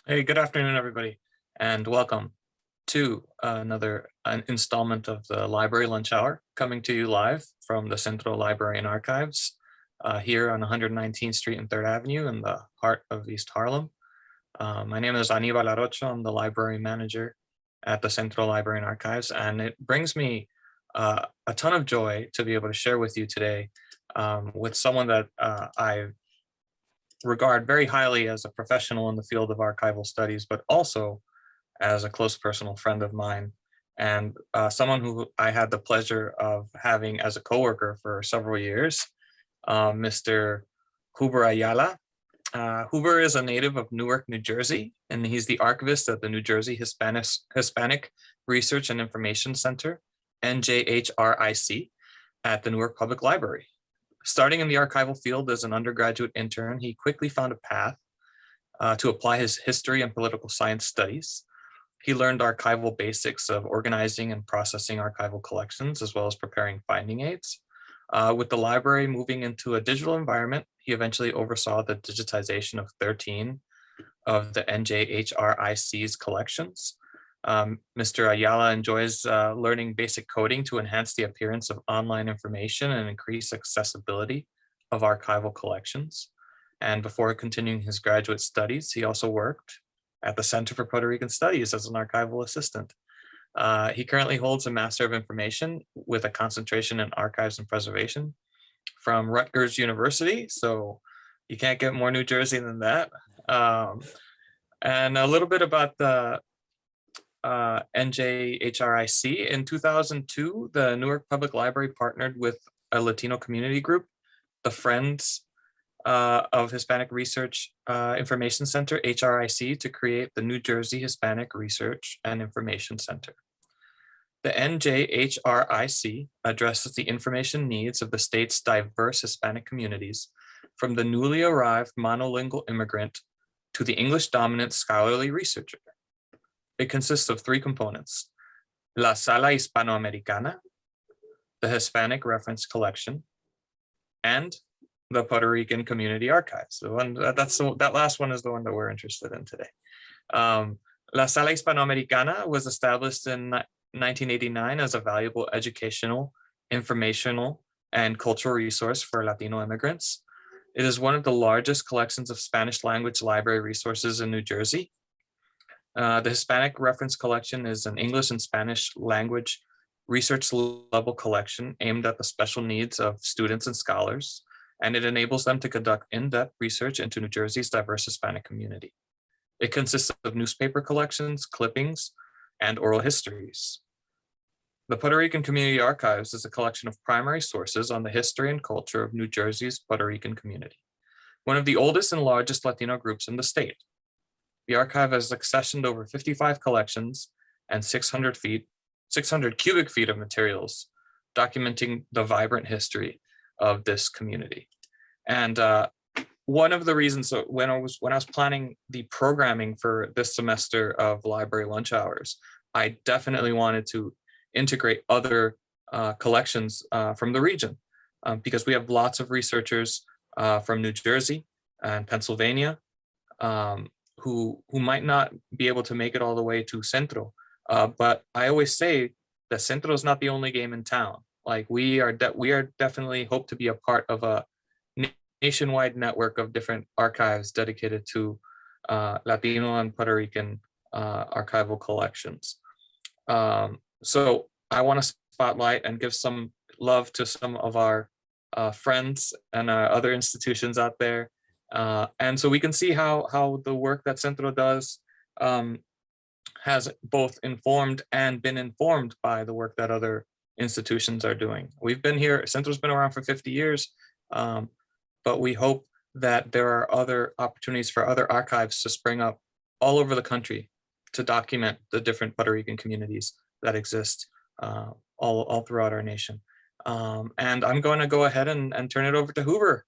Hey, good afternoon, everybody, and welcome to another installment of the Library Lunch Hour, coming to you live from the Centro Library and Archives here on 119th Street and 3rd Avenue in the heart of East Harlem. My name is Aníbal Arocho. I'm the library manager at the Centro Library and Archives, and it brings me a ton of joy to be able to share with you today with someone that I regard very highly as a professional in the field of archival studies, but also as a close personal friend of mine, and someone who I had the pleasure of having as a coworker for several years, Mr. Juber Ayala. Juber is a native of Newark, New Jersey, and he's the archivist at the New Jersey Hispanic Research and Information Center, NJHRIC, at the Newark Public Library. Starting in the archival field as an undergraduate intern, he quickly found a path to apply his history and political science studies. He learned archival basics of organizing and processing archival collections, as well as preparing finding aids. With the library moving into a digital environment, he eventually oversaw the digitization of 13 of the NJHRIC's collections. Mr. Ayala enjoys learning basic coding to enhance the appearance of online information and increase accessibility of archival collections. And before continuing his graduate studies, he also worked at the Center for Puerto Rican Studies as an archival assistant. He currently holds a Master of Information with a concentration in Archives and Preservation from Rutgers University. So you can't get more New Jersey than that. And a little bit about the NJHRIC. In 2002, the Newark Public Library partnered with a Latino community group, the Friends of Hispanic Research Information Center, HRIC, to create the New Jersey Hispanic Research and Information Center. The NJHRIC addresses the information needs of the state's diverse Hispanic communities, from the newly arrived monolingual immigrant to the English-dominant scholarly researcher. It consists of 3 components: La Sala Hispanoamericana, the Hispanic Reference Collection, and the Puerto Rican Community Archives. The one that last one is the one that we're interested in today. La Sala Hispanoamericana was established in 1989 as a valuable educational, informational, and cultural resource for Latino immigrants. It is one of the largest collections of Spanish language library resources in New Jersey. The Hispanic Reference Collection is an English and Spanish language research level collection aimed at the special needs of students and scholars, and it enables them to conduct in-depth research into New Jersey's diverse Hispanic community. It consists of newspaper collections, clippings, and oral histories. The Puerto Rican Community Archives is a collection of primary sources on the history and culture of New Jersey's Puerto Rican community, one of the oldest and largest Latino groups in the state. The archive has accessioned over 55 collections and 600 cubic feet of materials, documenting the vibrant history of this community. And one of the reasons that when I was planning the programming for this semester of library lunch hours, I definitely wanted to integrate other collections from the region, because we have lots of researchers from New Jersey and Pennsylvania, who might not be able to make it all the way to Centro. But I always say that Centro is not the only game in town. Like we are definitely hope to be a part of a nationwide network of different archives dedicated to Latino and Puerto Rican archival collections. So I want to spotlight and give some love to some of our friends and other institutions out there. And so we can see how the work that Centro does has both informed and been informed by the work that other institutions are doing. We've been here, Centro's been around for 50 years, but we hope that there are other opportunities for other archives to spring up all over the country to document the different Puerto Rican communities that exist all throughout our nation. And I'm going to go ahead and turn it over to Juber.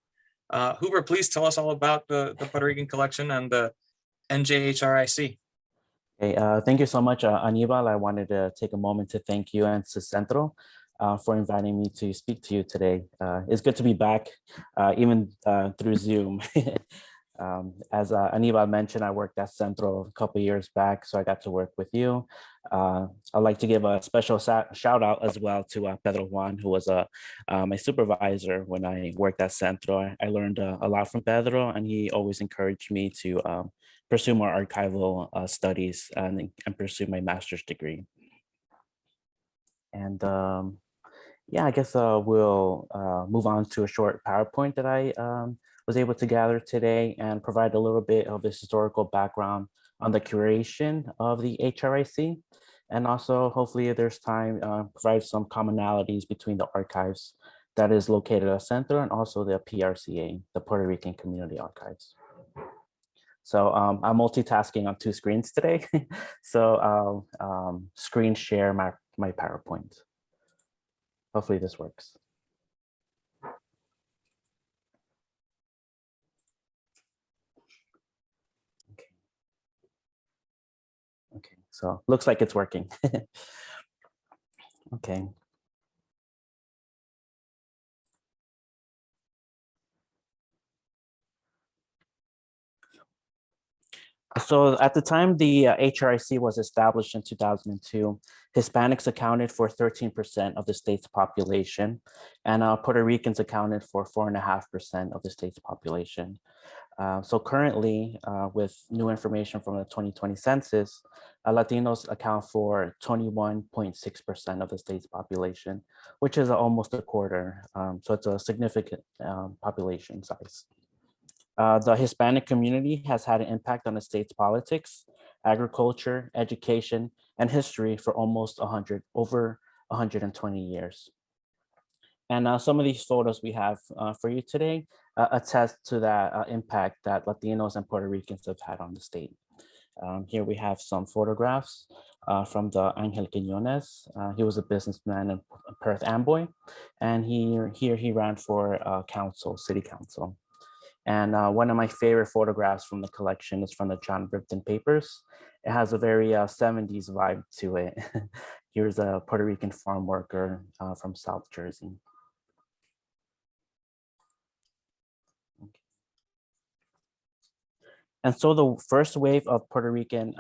Juber, please tell us all about the Puerto Rican collection and the NJHRIC. Okay, thank you so much, Aníbal. I wanted to take a moment to thank you and to Centro for inviting me to speak to you today. It's good to be back, even through Zoom. As Aníbal mentioned, I worked at Centro a couple years back, so I got to work with you. I'd like to give a special shout out as well to Pedro Juan, who was my supervisor when I worked at Centro. I learned a lot from Pedro, and he always encouraged me to pursue more archival studies and pursue my master's degree. And yeah, I guess we'll move on to a short PowerPoint that I was able to gather today and provide a little bit of the historical background on the curation of the HRIC. And also, hopefully, if there's time, provide some commonalities between the archives that is located at Centro and also the PRCA, the Puerto Rican Community Archives. So I'm multitasking on 2 screens today. So I'll screen share my PowerPoint. Hopefully this works. Okay, so looks like it's working. Okay. So at the time the HRIC was established in 2002, Hispanics accounted for 13% of the state's population, and Puerto Ricans accounted for 4.5% of the state's population. So currently, with new information from the 2020 census, Latinos account for 21.6% of the state's population, which is almost a quarter. So it's a significant population size. The Hispanic community has had an impact on the state's politics, agriculture, education, and history for almost over 120 years. And some of these photos we have for you today attest to that impact that Latinos and Puerto Ricans have had on the state. Here we have some photographs from the Angel Quiñones. He was a businessman in Perth Amboy, and here he ran for council, city council. And one of my favorite photographs from the collection is from the John Ripton papers. It has a very 70s vibe to it. Here's a Puerto Rican farm worker from South Jersey. And so the first wave of Puerto Rican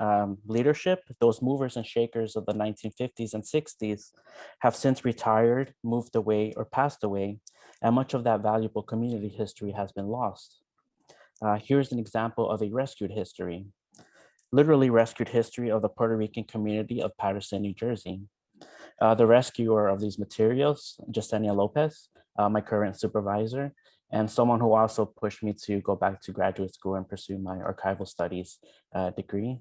leadership, those movers and shakers of the 1950s and 60s, have since retired, moved away, or passed away, and much of that valuable community history has been lost. Here's an example of a rescued history, literally rescued history of the Puerto Rican community of Paterson, New Jersey. The rescuer of these materials, Yesenia Lopez, my current supervisor, and someone who also pushed me to go back to graduate school and pursue my archival studies degree.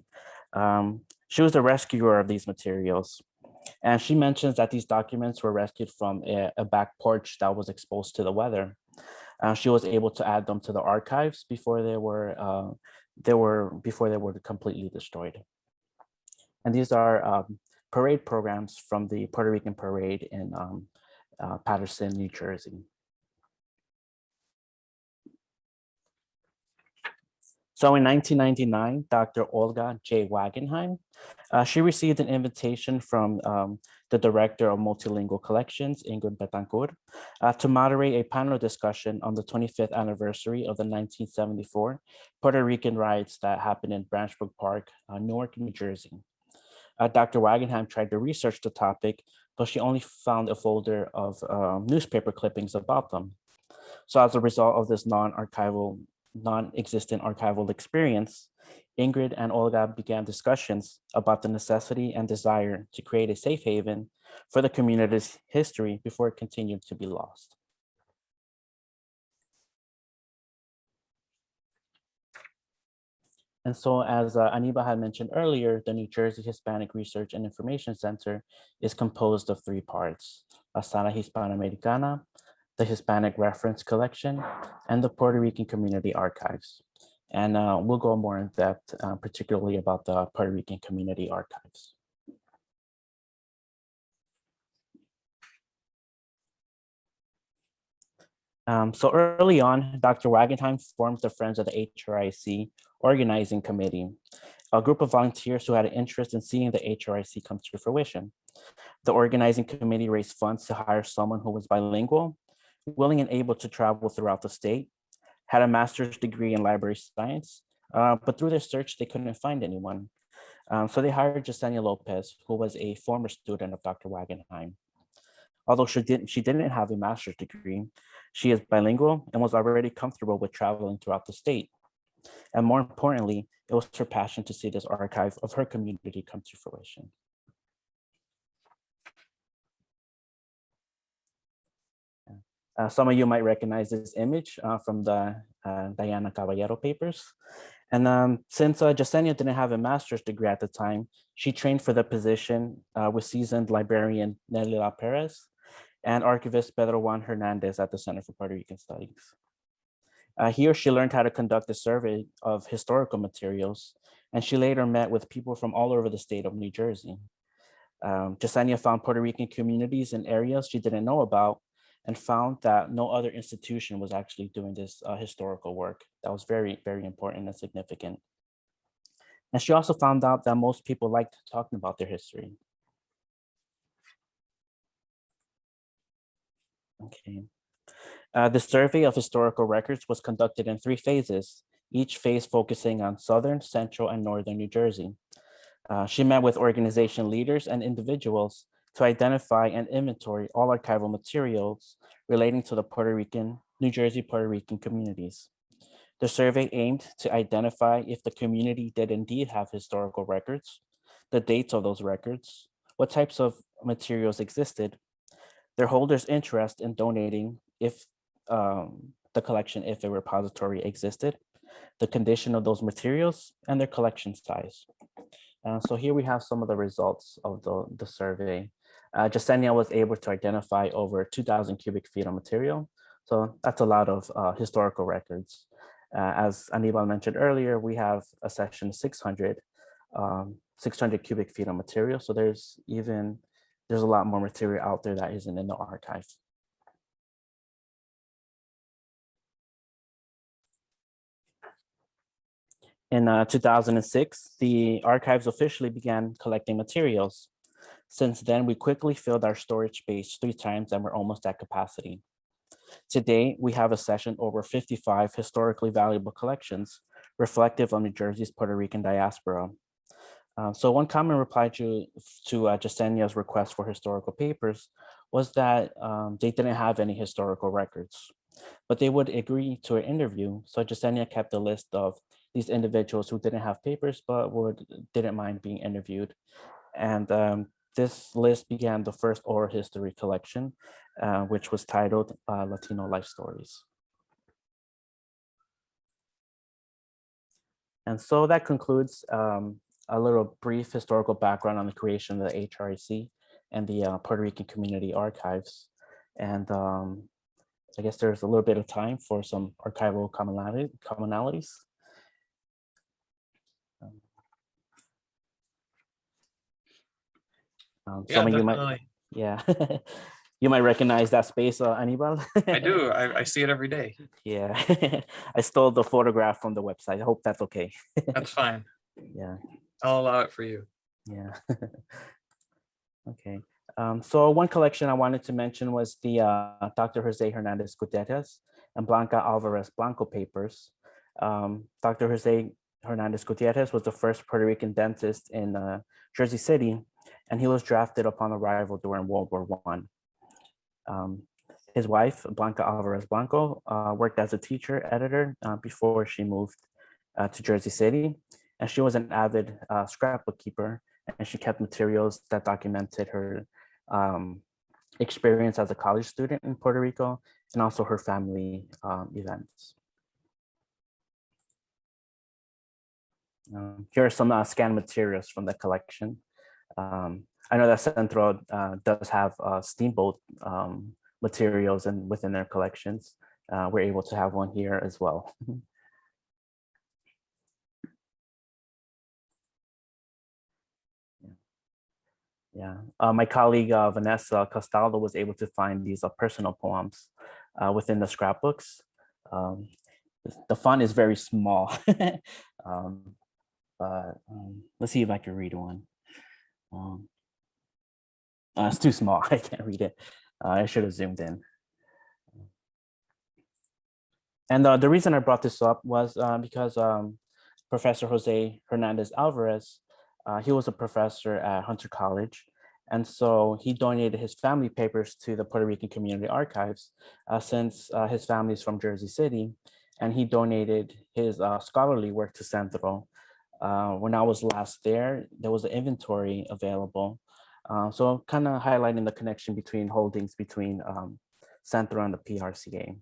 She was the rescuer of these materials. And she mentions that these documents were rescued from a back porch that was exposed to the weather. She was able to add them to the archives before they were completely destroyed. And these are parade programs from the Puerto Rican parade in Paterson, New Jersey. So in 1999, Dr. Olga J. Wagenheim, she received an invitation from the director of multilingual collections, Ingrid Betancourt, to moderate a panel discussion on the 25th anniversary of the 1974 Puerto Rican riots that happened in Branchbrook Park, Newark, New Jersey. Dr. Wagenheim tried to research the topic, but she only found a folder of newspaper clippings about them. So as a result of this non-existent archival experience, Ingrid and Olga began discussions about the necessity and desire to create a safe haven for the community's history before it continued to be lost. And so as Aníbal had mentioned earlier, the New Jersey Hispanic Research and Information Center is composed of 3 parts: Sala Hispanoamericana, the Hispanic Reference Collection, and the Puerto Rican Community Archives. And we'll go more in depth, particularly about the Puerto Rican Community Archives. So early on, Dr. Wagenheim formed the Friends of the HRIC organizing committee, a group of volunteers who had an interest in seeing the HRIC come to fruition. The organizing committee raised funds to hire someone who was bilingual, willing and able to travel throughout the state, had a master's degree in library science, but through their search, they couldn't find anyone. So they hired Yesenia Lopez, who was a former student of Dr. Wagenheim. Although she didn't have a master's degree, she is bilingual and was already comfortable with traveling throughout the state. And more importantly, it was her passion to see this archive of her community come to fruition. Some of you might recognize this image from the Diana Caballero papers. And since Yesenia didn't have a master's degree at the time, she trained for the position with seasoned librarian Nelly La Perez and archivist Pedro Juan Hernandez at the Center for Puerto Rican Studies. Here, she learned how to conduct a survey of historical materials, and she later met with people from all over the state of New Jersey. Yesenia found Puerto Rican communities in areas she didn't know about, and found that no other institution was actually doing this historical work. That was very, very important and significant. And she also found out that most people liked talking about their history. Okay. The survey of historical records was conducted in 3 phases, each phase focusing on Southern, Central, and Northern New Jersey. She met with organization leaders and individuals to identify and inventory all archival materials relating to the New Jersey Puerto Rican communities. The survey aimed to identify if the community did indeed have historical records, the dates of those records, what types of materials existed, their holders' interest in donating if the collection, if a repository existed, the condition of those materials, and their collection size. So here we have some of the results of the survey. Yesenia was able to identify over 2,000 cubic feet of material. So that's a lot of historical records. As Aníbal mentioned earlier, we have a section 600 cubic feet of material. So there's a lot more material out there that isn't in the archive. In 2006, the archives officially began collecting materials. Since then, we quickly filled our storage space 3 times and we're almost at capacity. Today, we have accessioned over 55 historically valuable collections reflective of New Jersey's Puerto Rican diaspora. So one common reply to Yesenia's request for historical papers was that they didn't have any historical records, but they would agree to an interview. So Yesenia kept a list of these individuals who didn't have papers, but didn't mind being interviewed. And this list began the first oral history collection, which was titled Latino Life Stories. And so that concludes a little brief historical background on the creation of the HRIC and the Puerto Rican Community Archives. And I guess there's a little bit of time for some archival commonalities. Some of you might, yeah, you might recognize that space, Aníbal. I do. I see it every day. Yeah, I stole the photograph from the website. I hope that's okay. That's fine. Yeah, I'll allow it for you. yeah. Okay. So one collection I wanted to mention was the Dr. Jose Hernandez Gutierrez and Blanca Alvarez Blanco papers. Dr. Jose Hernandez Gutierrez was the first Puerto Rican dentist in Jersey City, and he was drafted upon arrival during World War I. His wife, Blanca Alvarez Blanco, worked as a teacher editor before she moved to Jersey City, and she was an avid scrapbook keeper, and she kept materials that documented her experience as a college student in Puerto Rico and also her family events. Here are some scanned materials from the collection. I know that Centro does have steamboat materials within their collections. We're able to have one here as well. Yeah, my colleague Vanessa Castaldo was able to find these personal poems within the scrapbooks. The font is very small, but let's see if I can read one. It's too small. I can't read it. I should have zoomed in. And the reason I brought this up was because Professor Jose Hernandez Alvarez, he was a professor at Hunter College. And so he donated his family papers to the Puerto Rican Community Archives since his family is from Jersey City. And he donated his scholarly work to Centro. When I was last there was an inventory available. So kind of highlighting the connection between holdings between Centro and the PRCA.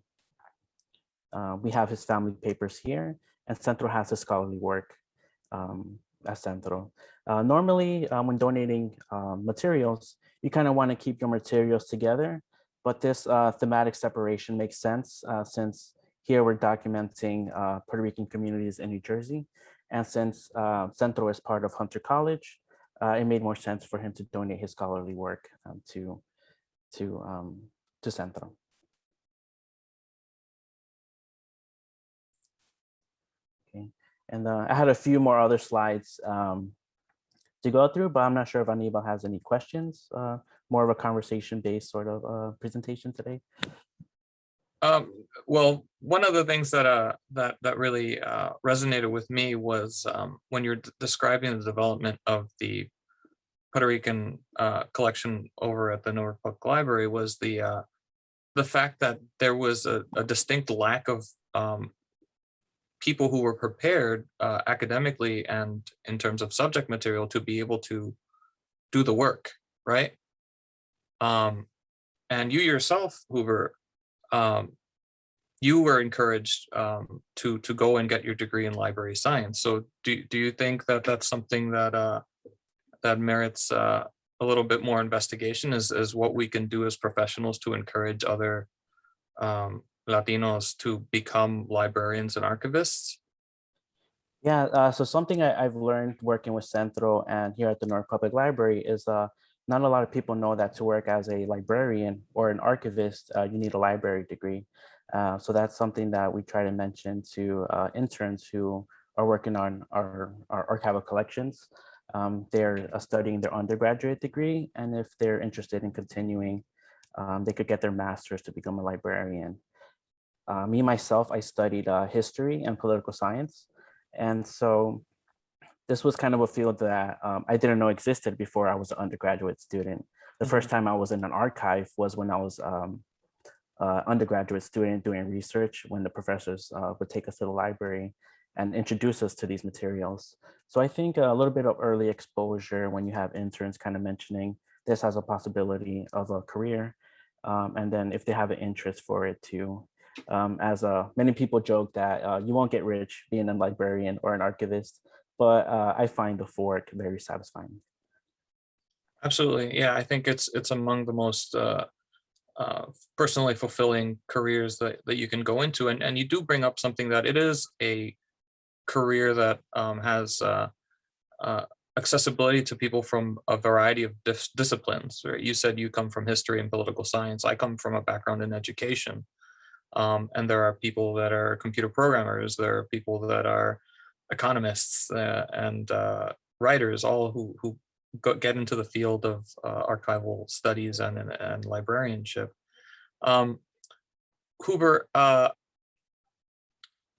We have his family papers here, and Centro has his scholarly work at Centro. Normally, when donating materials, you kind of want to keep your materials together, but this thematic separation makes sense since here we're documenting Puerto Rican communities in New Jersey. And since Centro is part of Hunter College, it made more sense for him to donate his scholarly work to Centro. Okay, and I had a few more other slides to go through, but I'm not sure if Aníbal has any questions. More of a conversation-based sort of presentation today. Well, one of the things that that really resonated with me was when you're describing the development of the Puerto Rican collection over at the Newark Public Library was the fact that there was a distinct lack of people who were prepared academically and in terms of subject material to be able to do the work, right? And you yourself, Juber, you were encouraged to go and get your degree in library science. So do you think that that's something that that merits a little bit more investigation as what we can do as professionals to encourage other Latinos to become librarians and archivists? Yeah, so something I've learned working with Centro and here at the Newark Public Library is not a lot of people know that to work as a librarian or an archivist, you need a library degree. So that's something that we try to mention to interns who are working on our archival collections. They're studying their undergraduate degree, and if they're interested in continuing, they could get their master's to become a librarian. Me, myself, I studied history and political science. And so this was kind of a field that I didn't know existed before I was an undergraduate student. The first time I was in an archive was when I was undergraduate student doing research, when the professors would take us to the library and introduce us to these materials. So I think a little bit of early exposure when you have interns kind of mentioning this has a possibility of a career. And then if they have an interest for it too. As many people joke that you won't get rich being a librarian or an archivist, but I find the fork very satisfying. Absolutely, yeah. I think it's among the most personally fulfilling careers that you can go into, and you do bring up something that it is a career that has accessibility to people from a variety of disciplines. Right? You said you come from history and political science. I come from a background in education. And there are people that are computer programmers, there are people that are economists and writers, all who get into the field of archival studies and librarianship. Juber,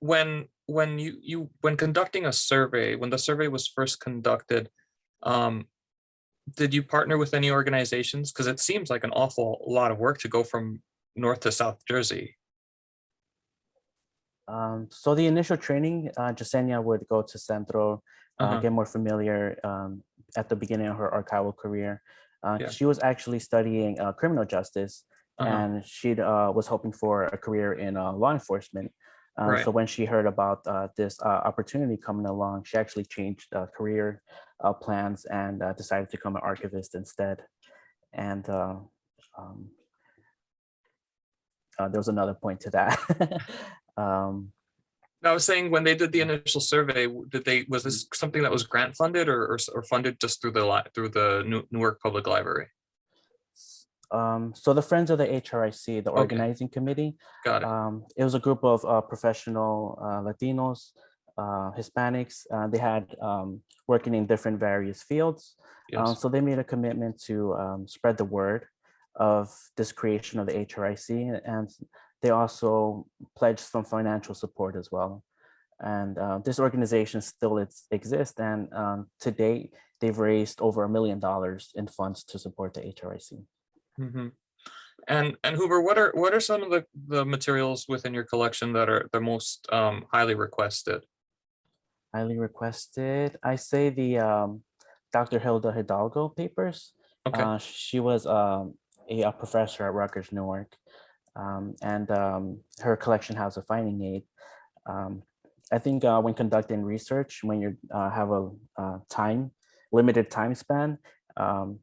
when conducting a survey, when the survey was first conducted, did you partner with any organizations? Because it seems like an awful lot of work to go from North to South Jersey. So the initial training, Jasenia would go to Centro, get more familiar at the beginning of her archival career. She was actually studying criminal justice, and she was hoping for a career in law enforcement. So when she heard about this opportunity coming along, she actually changed career plans and decided to become an archivist instead. And there was another point to that. I was saying, when they did the initial survey, was this something that was grant funded or funded just through the Newark Public Library? So the Friends of the HRIC, the organizing committee, got it. It was a group of professional Latinos, Hispanics. They had working in different various fields. Yes. So they made a commitment to spread the word of this creation of the HRIC. And they also pledged some financial support as well. And this organization still exists, and to date, they've raised over $1 million in funds to support the HRIC. Mhm. And Huber, what are some of the materials within your collection that are the most highly requested? Highly requested, I say the Dr. Hilda Hidalgo papers. Okay. She was a professor at Rutgers, Newark, and her collection has a finding aid. Um, I think when conducting research, when you have a limited time span,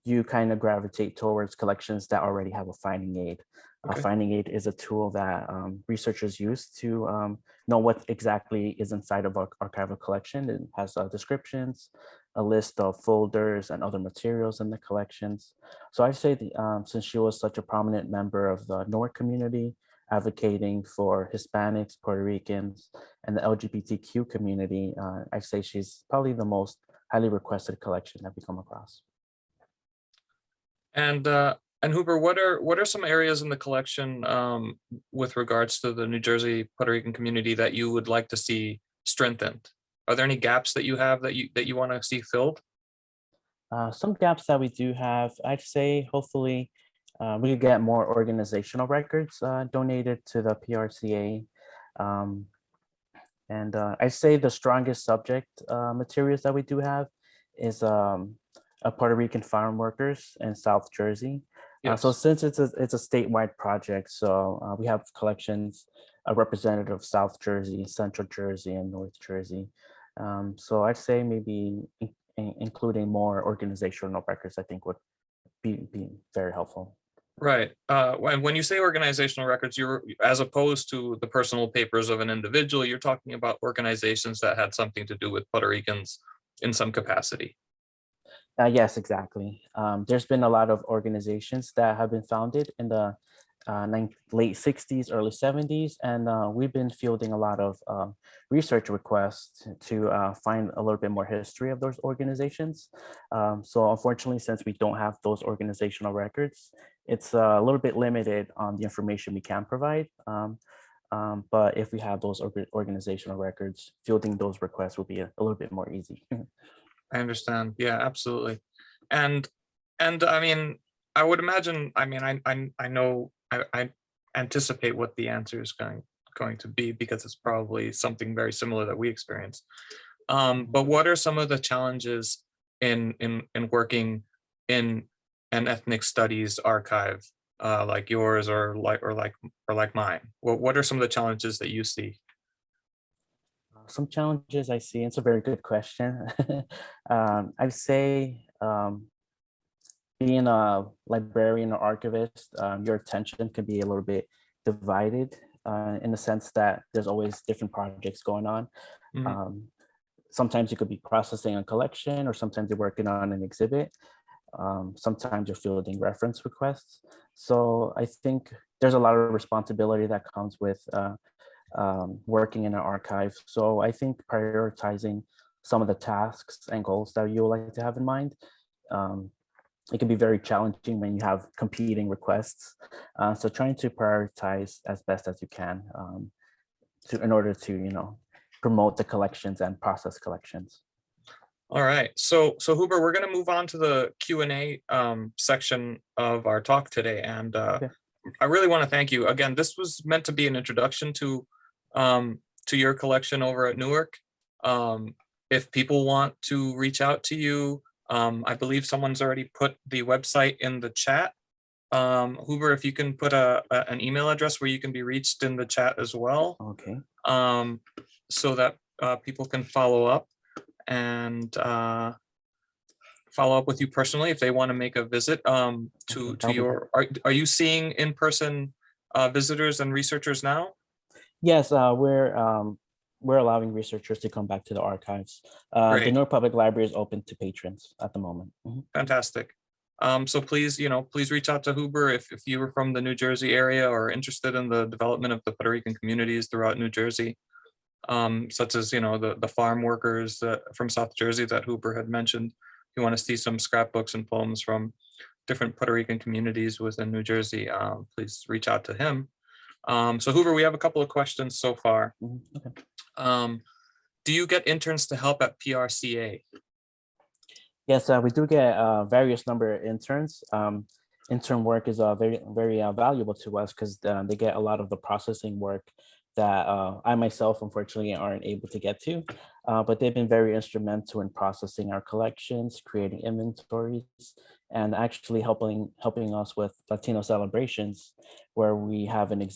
you kind of gravitate towards collections that already have a finding aid. Okay. A finding aid is a tool that researchers use to know what exactly is inside of our archival collection. It has descriptions, a list of folders and other materials in the collections. So I'd say since she was such a prominent member of the Newark community, advocating for Hispanics, Puerto Ricans, and the LGBTQ community, I'd say she's probably the most highly requested collection that we come across. And Huber, what are some areas in the collection with regards to the New Jersey Puerto Rican community that you would like to see strengthened? Are there any gaps that you have that you want to see filled? Some gaps that we do have, I'd say hopefully we could get more organizational records donated to the PRCA. And I'd say the strongest subject materials that we do have is Puerto Rican farm workers in South Jersey. Yes. So since it's a statewide project, so we have collections representative of South Jersey, Central Jersey, and North Jersey. So I'd say maybe including more organizational records, I think would be very helpful. Right. When you say organizational records, you're, as opposed to the personal papers of an individual, you're talking about organizations that had something to do with Puerto Ricans in some capacity. Yes, exactly. There's been a lot of organizations that have been founded in the late 60s, early 70s, and we've been fielding a lot of research requests to find a little bit more history of those organizations. So unfortunately, since we don't have those organizational records, it's a little bit limited on the information we can provide. But if we have those organizational records, fielding those requests will be a little bit more easy. I understand. Yeah, absolutely. And I mean, I would imagine, I mean, I know, I anticipate what the answer is going to be, because it's probably something very similar that we experience. But what are some of the challenges in working in an ethnic studies archive like yours or like mine? What are some of the challenges that you see? Some challenges I see, it's a very good question. I'd say being a librarian or archivist, your attention can be a little bit divided in the sense that there's always different projects going on. Mhm. Sometimes you could be processing a collection, or sometimes you're working on an exhibit. Sometimes you're fielding reference requests. So I think there's a lot of responsibility that comes with working in an archive. So I think prioritizing some of the tasks and goals that you would like to have in mind, it can be very challenging when you have competing requests. So trying to prioritize as best as you can in order to, promote the collections and process collections. All right, so Huber, we're going to move on to the Q&A section of our talk today, and Okay. I really want to thank you again. This was meant to be an introduction to your collection over at Newark. If people want to reach out to you, I believe someone's already put the website in the chat. Huber, if you can put an email address where you can be reached in the chat as well. Okay. So that people can follow up and follow up with you personally if they want to make a visit to your, are you seeing in-person visitors and researchers now? Yes, we're allowing researchers to come back to the archives. The Newark Public Library is open to patrons at the moment. Fantastic. So please, please reach out to Huber if you were from the New Jersey area or interested in the development of the Puerto Rican communities throughout New Jersey, such as, the farm workers from South Jersey that Huber had mentioned. If you want to see some scrapbooks and poems from different Puerto Rican communities within New Jersey, please reach out to him. So Hoover, we have a couple of questions so far. Okay. Do you get interns to help at PRCA? Yes, we do get various number of interns. Intern work is very valuable to us because they get a lot of the processing work that I myself, unfortunately, aren't able to get to. But they've been very instrumental in processing our collections, creating inventories, and actually helping us with Latino celebrations, where we have an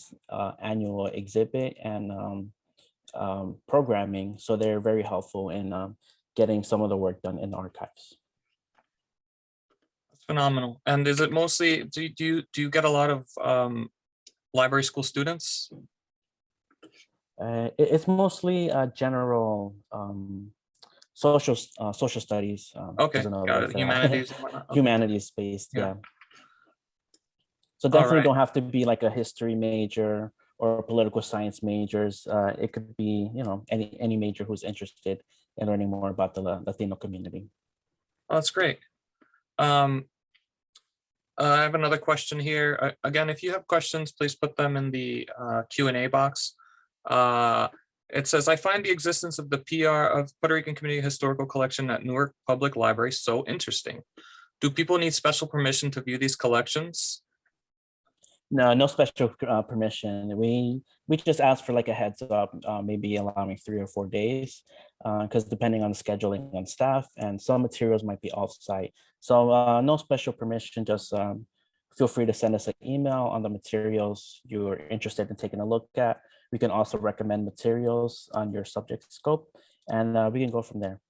annual exhibit and programming. So they're very helpful in getting some of the work done in archives. That's phenomenal. And is it mostly, do you get a lot of library school students? It's mostly general social studies. Okay, is another got word it. for that. Humanities and whatnot. Okay. Humanities based, Yeah. yeah. So definitely right. don't have to be like a history major or political science majors. It could be, any major who's interested in learning more about the Latino community. Oh, that's great. I have another question here. Again, if you have questions, please put them in the Q&A box. It says, I find the existence of the PR of Puerto Rican Community Historical Collection at Newark Public Library so interesting. Do people need special permission to view these collections? No special permission. We just ask for like a heads up, maybe allowing 3 or 4 days, because depending on the scheduling on staff, and some materials might be off-site. So no special permission, just feel free to send us an email on the materials you're interested in taking a look at. We can also recommend materials on your subject scope, and we can go from there.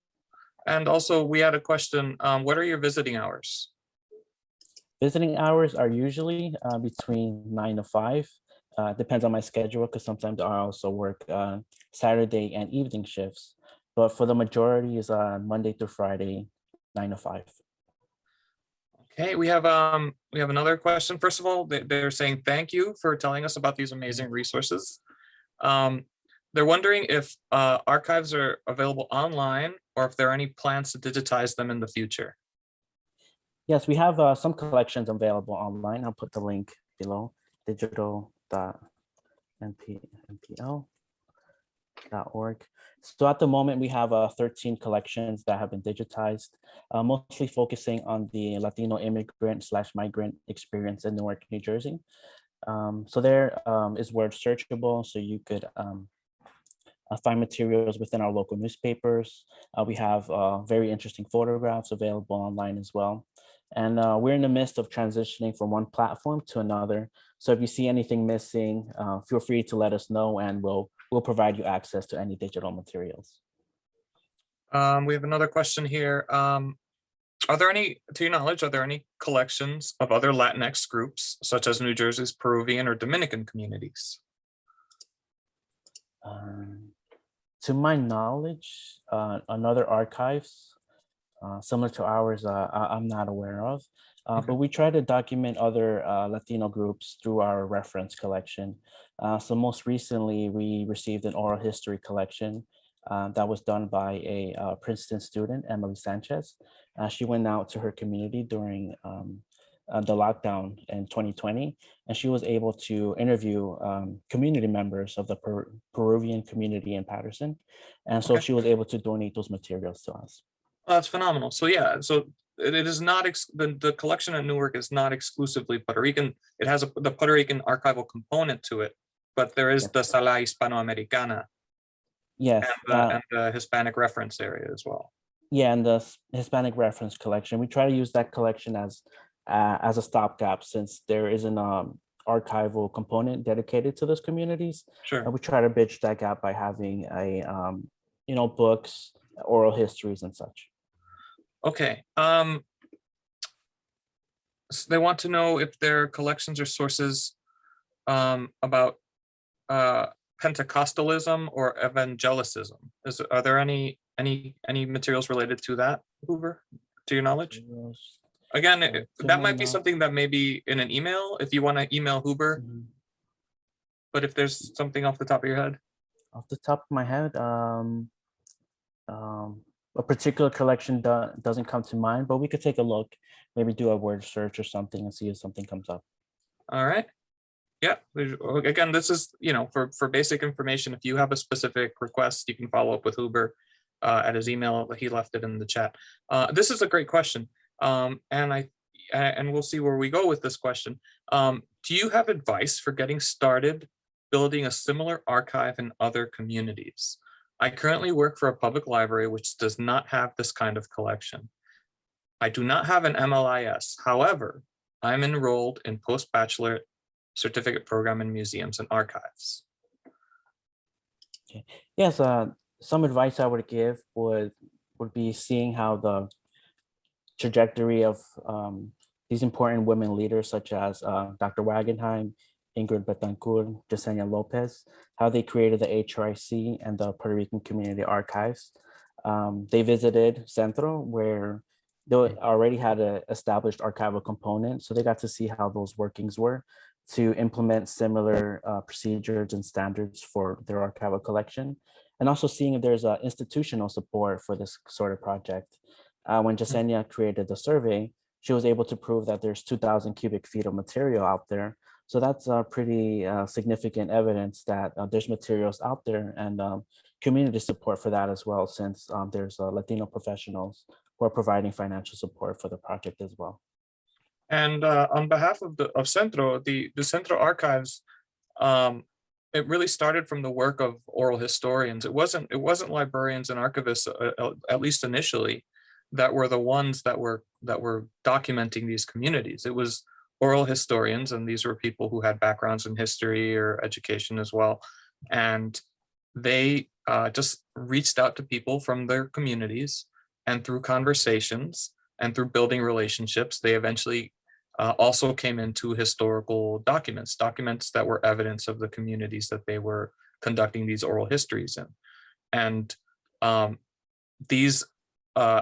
And also, we had a question, what are your visiting hours? Visiting hours are usually between 9 to 5. Depends on my schedule, because sometimes I also work Saturday and evening shifts. But for the majority is Monday through Friday, 9 to 5. Okay, we have another question. First of all, they're saying thank you for telling us about these amazing resources. They're wondering if archives are available online or if there are any plans to digitize them in the future. Yes, we have some collections available online. I'll put the link below, digital.npl.org. So at the moment, we have 13 collections that have been digitized, mostly focusing on the Latino immigrant/migrant experience in Newark, New Jersey. So there is word searchable, so you could find materials within our local newspapers. We have very interesting photographs available online as well. And we're in the midst of transitioning from one platform to another. So if you see anything missing, feel free to let us know, and we'll provide you access to any digital materials. We have another question here. Are there any, to your knowledge, are there any collections of other Latinx groups, such as New Jersey's Peruvian or Dominican communities? To my knowledge, another archives similar to ours, I'm not aware of, but we try to document other Latino groups through our reference collection. So most recently, we received an oral history collection that was done by a Princeton student, Emily Sanchez. She went out to her community during the lockdown in 2020, and she was able to interview community members of the Peruvian community in Patterson. And so she was able to donate those materials to us. Oh, that's phenomenal. So yeah, so it is not, the collection at Newark is not exclusively Puerto Rican. It has the Puerto Rican archival component to it, but there is the Sala Hispanoamericana. Yes. And the Hispanic reference area as well. Yeah, and the Hispanic reference collection. We try to use that collection as a stopgap, since there is an archival component dedicated to those communities. Sure. And we try to bridge that gap by having a books, oral histories, and such. Okay. So they want to know if their collections or sources about Pentecostalism or evangelicism. Are there any materials related to that, Hoover, to your knowledge? Again, that might be something that may be in an email if you want to email Hoover. But if there's something off the top of your head. Off the top of my head, a particular collection doesn't come to mind, but we could take a look, maybe do a word search or something and see if something comes up. All right. Yeah, again, this is, for basic information. If you have a specific request, you can follow up with Huber at his email. He left it in the chat. This is a great question. And we'll see where we go with this question. Do you have advice for getting started building a similar archive in other communities? I currently work for a public library which does not have this kind of collection. I do not have an MLIS. However, I'm enrolled in post-bachelor certificate program in museums and archives. Okay. Yes, some advice I would give would be seeing how the trajectory of these important women leaders such as Dr. Wagenheim, Ingrid Betancourt, Yesenia Lopez, how they created the HRIC and the Puerto Rican Community Archives. They visited Centro, where they already had an established archival component, so they got to see how those workings were to implement similar procedures and standards for their archival collection, and also seeing if there's institutional support for this sort of project. When Yesenia created the survey, she was able to prove that there's 2,000 cubic feet of material out there. So that's pretty significant evidence that there's materials out there, and community support for that as well, since there's Latino professionals who are providing financial support for the project as well. And on behalf of Centro, the Centro Archives, it really started from the work of oral historians. It wasn't librarians and archivists, at least initially, that were the ones that were documenting these communities. It was oral historians, and these were people who had backgrounds in history or education as well. And they just reached out to people from their communities, and through conversations and through building relationships, they eventually also came into historical documents that were evidence of the communities that they were conducting these oral histories in. And these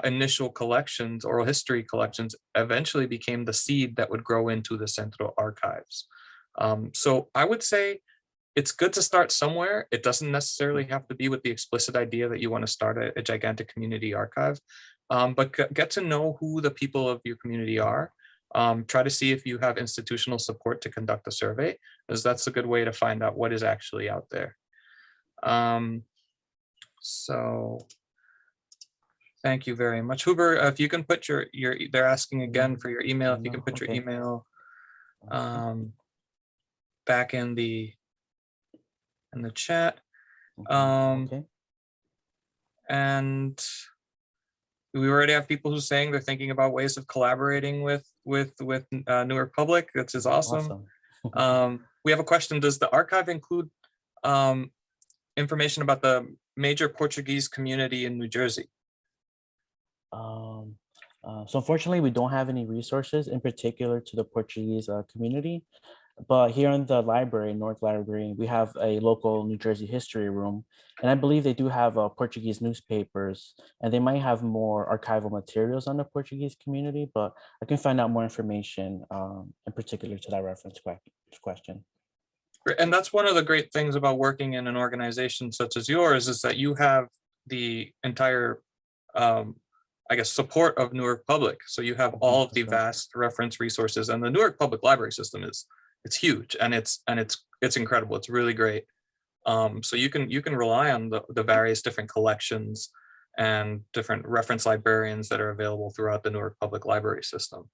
initial collections, oral history collections, eventually became the seed that would grow into the Centro Archives. So I would say it's good to start somewhere. It doesn't necessarily have to be with the explicit idea that you want to start a gigantic community archive, but get to know who the people of your community are. Try to see if you have institutional support to conduct a survey, because that's a good way to find out what is actually out there. So thank you very much. Huber, if you can put your they're asking again for your email, if you can put your email back in the chat. And we already have people who are saying they're thinking about ways of collaborating with Newark Public. This is awesome. We have a question. Does the archive include information about the major Portuguese community in New Jersey? So unfortunately, we don't have any resources in particular to the Portuguese community. But here in the library, Newark Library, we have a local New Jersey history room. And I believe they do have Portuguese newspapers, and they might have more archival materials on the Portuguese community, but I can find out more information in particular to that reference question. And that's one of the great things about working in an organization such as yours, is that you have the entire, I guess, support of Newark Public. So you have all of the vast reference resources, and the Newark Public Library system it's huge, and it's incredible. It's really great. So you can rely on the various different collections and different reference librarians that are available throughout the Newark Public Library system.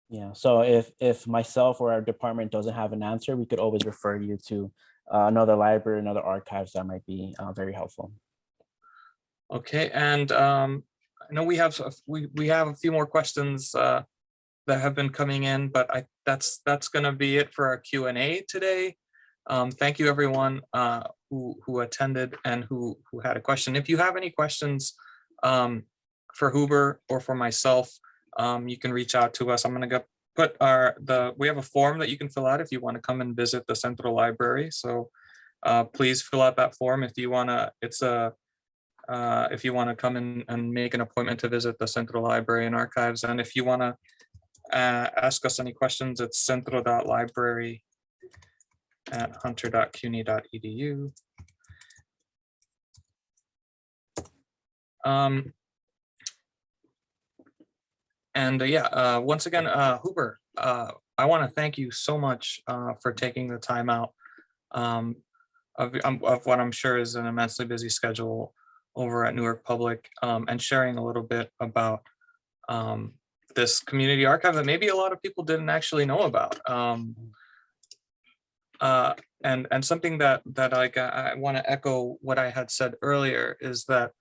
Yeah, so if myself or our department doesn't have an answer, we could always refer you to another library, another archives that might be very helpful. Okay, and I know we have a few more questions that have been coming in, but that's going to be it for our Q&A today. Thank you everyone who attended and who had a question. If you have any questions for Huber or for myself, you can reach out to us. I'm going to put we have a form that you can fill out if you want to come and visit the Central Library. So please fill out that form if you want to. If you want to come in and make an appointment to visit the Central Library and Archives. And if you want to ask us any questions, it's centro.library@hunter.cuny.edu. Once again, Huber, I want to thank you so much for taking the time out of what I'm sure is an immensely busy schedule over at Newark Public, and sharing a little bit about this community archive that maybe a lot of people didn't actually know about. And something that I want to echo what I had said earlier is that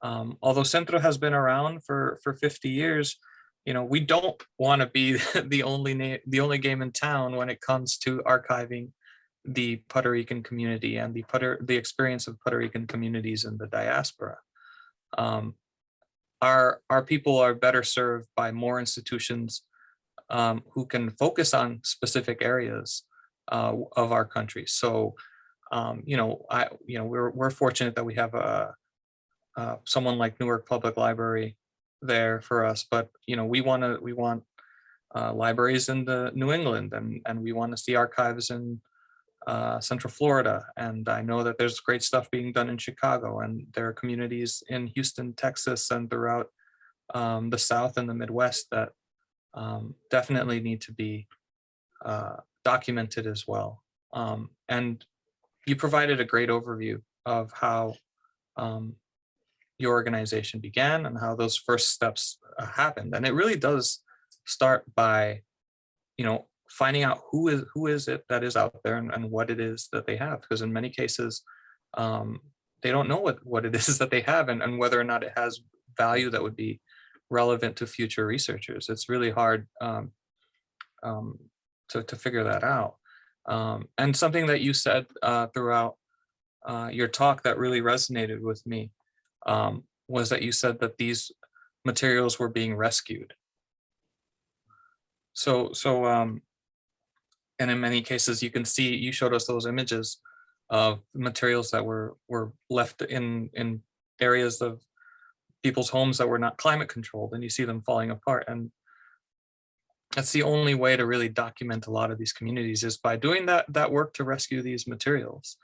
although Centro has been around for 50 years, you know, we don't want to be the only game in town when it comes to archiving the Puerto Rican community and the experience of Puerto Rican communities in the diaspora. Our people are better served by more institutions who can focus on specific areas of our country. So, you know, we're fortunate that we have someone like Newark Public Library there for us, but you know, we want libraries in the New England, and we want to see archives in Central Florida. And I know that there's great stuff being done in Chicago, and there are communities in Houston, Texas, and throughout the South and the Midwest that definitely need to be documented as well. And you provided a great overview of how your organization began and how those first steps happened. And it really does start by, you know, finding out who is it that is out there, and what it is that they have, because in many cases they don't know what it is that they have, and whether or not it has value that would be relevant to future researchers. It's really hard to figure that out. And something that you said throughout your talk that really resonated with me was that you said that these materials were being rescued. So and in many cases, you can see, you showed us those images of materials that were left in areas of people's homes that were not climate controlled, and you see them falling apart. And that's the only way to really document a lot of these communities, is by doing that work to rescue these materials.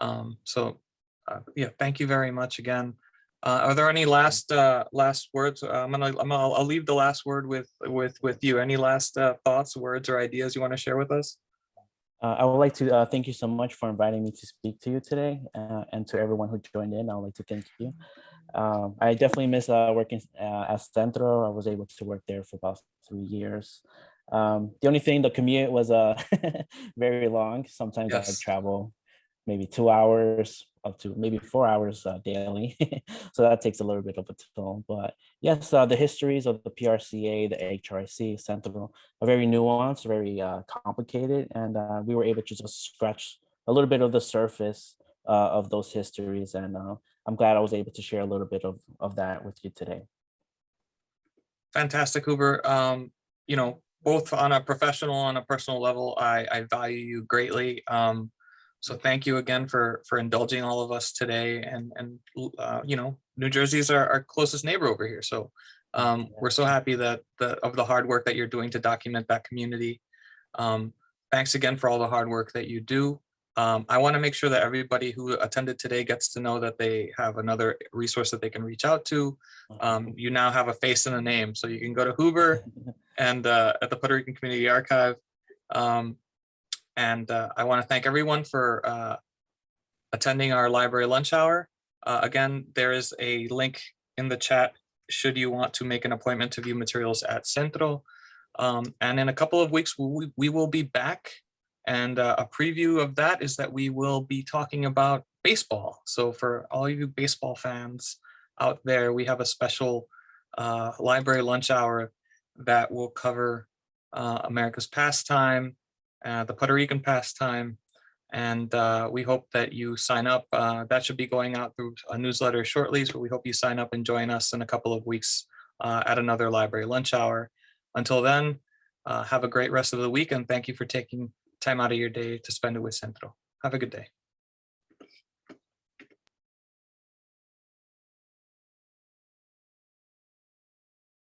Yeah, thank you very much again. Are there any last words? I'll leave the last word with you. Any last thoughts, words, or ideas you want to share with us? I would like to thank you so much for inviting me to speak to you today, and to everyone who joined in. I would like to thank you. I definitely miss working at Centro. I was able to work there for about 3 years. The only thing, the commute was very long. Sometimes Yes. I would travel maybe 2 hours up to maybe 4 hours daily. So that takes a little bit of a toll. But yes, the histories of the PRCA, the HRIC, Centro are very nuanced, very complicated. And we were able to just scratch a little bit of the surface of those histories. And I'm glad I was able to share a little bit of that with you today. Fantastic, Juber. You know, both on a professional and a personal level, I value you greatly. So thank you again for indulging all of us today. And you know, New Jersey is our closest neighbor over here. So we're so happy that of the hard work that you're doing to document that community. Thanks again for all the hard work that you do. I want to make sure that everybody who attended today gets to know that they have another resource that they can reach out to. You now have a face and a name, so you can go to Juber and at the Puerto Rican Community Archive. And I want to thank everyone for attending our library lunch hour. Again, there is a link in the chat should you want to make an appointment to view materials at Centro. And in a couple of weeks, we will be back. And a preview of that is that we will be talking about baseball. So for all you baseball fans out there, we have a special library lunch hour that will cover America's pastime, the Puerto Rican pastime. And we hope that you sign up. That should be going out through a newsletter shortly. So we hope you sign up and join us in a couple of weeks at another library lunch hour. Until then, have a great rest of the week. And thank you for taking time out of your day to spend it with Centro. Have a good day.